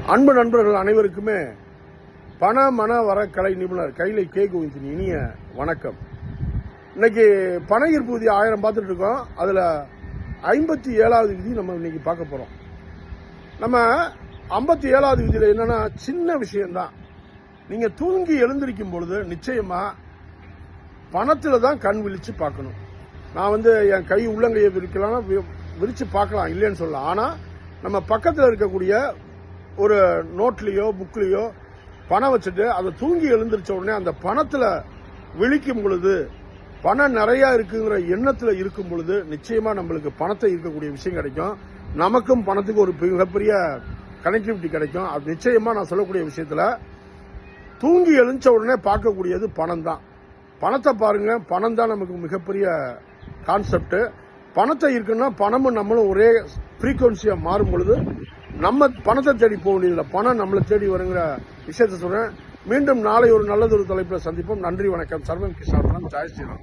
அன்பு நண்பர்கள் அனைவருக்குமே பண மன வர கலை நிபுணர் கைலை கே கோவிந்தின் இனிய வணக்கம். இன்னைக்கு பண ஈர்ப்பு விதி 1000 பார்த்துட்டு இருக்கோம். அதுல 57வது விதி நம்ம இன்னைக்கு பார்க்க போறோம். நம்ம 57வது விதியில என்னன்னா சின்ன விஷயம்தான். நீங்க தூங்கி எழுந்திருக்கும் பொழுது நிச்சயமா பணத்துல தான் கண் விழிச்சு பார்க்கணும். நான் என் கை உள்ளங்கையை விரிச்சு பார்க்கலாம் இல்லைன்னு சொல்லலாம். ஆனா நம்ம பக்கத்தில் இருக்கக்கூடிய ஒரு நோட்லயோ புக்லயோ பணம் வச்சுட்டு அதை தூங்கி எழுந்திருச்ச உடனே அந்த பணத்துல விழிக்கும் பொழுது பணம் நிறைய இருக்குங்கிற எண்ணத்துல இருக்கும் பொழுது நிச்சயமா நம்மளுக்கு பணத்தை இருக்கக்கூடிய விஷயம் கிடைக்கும். நமக்கும் பணத்துக்கு ஒரு மிகப்பெரிய கனெக்டிவிட்டி கிடைக்கும். அது நிச்சயமா நான் சொல்லக்கூடிய விஷயத்துல தூங்கி எழுந்த உடனே பார்க்கக்கூடியது பணம் தான். பணத்தை பாருங்க, பணம் தான் நமக்கு மிகப்பெரிய கான்செப்ட். பணத்தை இருக்குன்னா பணமும் நம்மளும் ஒரே ஃப்ரீக்வன்சியா மாறும் பொழுது நம்ம பணத்தை தேடி போக வேண்டியதில்லை, பணம் நம்மளை தேடி வருங்கிற விஷயத்த சொல்றேன். மீண்டும் நாளை ஒரு நல்லதொரு தலைப்பில் சந்திப்போம். நன்றி, வணக்கம். சர்வம் கிருஷ்ணா, ஜெய் ஸ்ரீராம்.